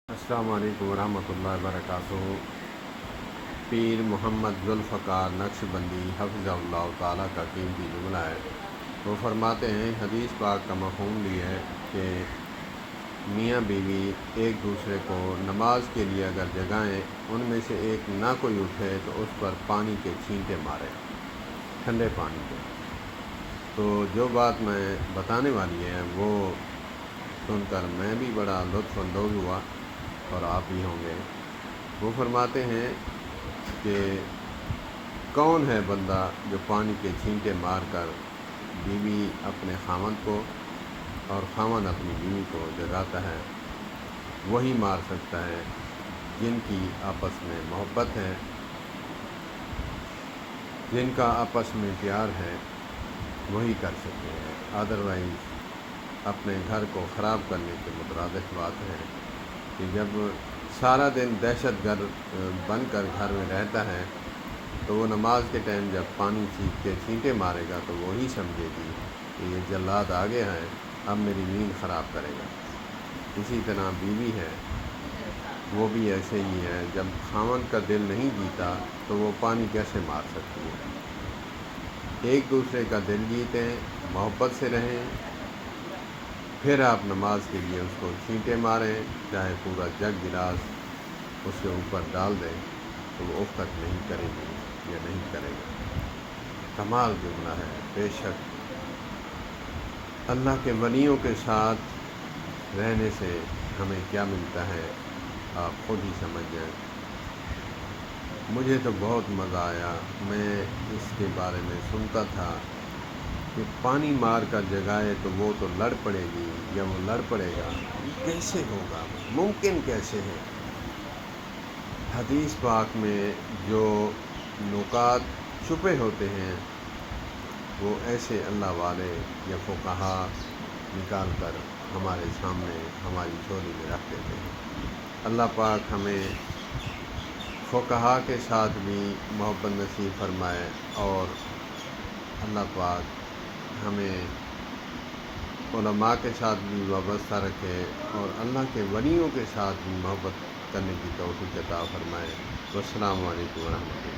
السلام علیکم ورحمۃ اللہ وبرکاتہ۔ پیر محمد ذوالفقار نقشبندی حفظہ اللہ تعالیٰ کا قیمتی جملہ ہے۔ وہ فرماتے ہیں، حدیث پاک کا مفہوم یہ ہے کہ میاں بیوی ایک دوسرے کو نماز کے لیے اگر جگائیں، ان میں سے ایک نہ کوئی اٹھے تو اس پر پانی کے چھینٹے مارے، ٹھنڈے پانی کے۔ تو جو بات میں بتانے والی ہے وہ سن کر میں بھی بڑا لطف اندوز ہوا اور آپ بھی ہوں گے۔ وہ فرماتے ہیں کہ کون ہے بندہ جو پانی کے چھینٹے مار کر بیوی اپنے خاوند کو اور خاوند اپنی بیوی کو جگاتا ہے؟ وہی مار سکتا ہے جن کی آپس میں محبت ہے، جن کا آپس میں پیار ہے، وہی کر سکتے ہیں۔ ادروائز اپنے گھر کو خراب کرنے کے مترادف بات ہے کہ جب سارا دن دہشت گرد بن کر گھر میں رہتا ہے تو وہ نماز کے ٹائم جب پانی کے چھینٹے مارے گا تو وہی سمجھے گی کہ یہ جلاد آ گیا ہے، اب میری نیند خراب کرے گا۔ اسی طرح بیوی ہے، وہ بھی ایسے ہی ہے، جب خاوند کا دل نہیں جیتا تو وہ پانی کیسے مار سکتی ہے؟ ایک دوسرے کا دل جیتیں، محبت سے رہیں، پھر آپ نماز کے لیے اس کو چھینٹے ماریں، چاہے پورا جگ گلاس اس کے اوپر ڈال دیں تو وہ اف تک نہیں کرے گی یا نہیں کرے گا۔ کمال جملہ ہے۔ بے شک اللہ کے ولیوں کے ساتھ رہنے سے ہمیں کیا ملتا ہے آپ خود ہی سمجھ جائیں۔ مجھے تو بہت مزہ آیا، میں اس کے بارے میں سنتا تھا کہ پانی مار کر جگائے تو وہ تو لڑ پڑے گی یا وہ لڑ پڑے گا، یہ کیسے ہوگا، ممکن کیسے ہے؟ حدیث پاک میں جو نکات چھپے ہوتے ہیں وہ ایسے اللہ والے یا فقہا نکال کر ہمارے سامنے ہماری جھولی میں رکھ دیتے ہیں۔ اللہ پاک ہمیں فقہا کے ساتھ بھی محبت نصیب فرمائے اور اللہ پاک ہمیں علماء کے ساتھ بھی وابستہ رکھے اور اللہ کے ولیوں کے ساتھ بھی محبت کرنے کی توفیق عطا فرمائے۔ والسلام علیکم ورحمۃ اللہ۔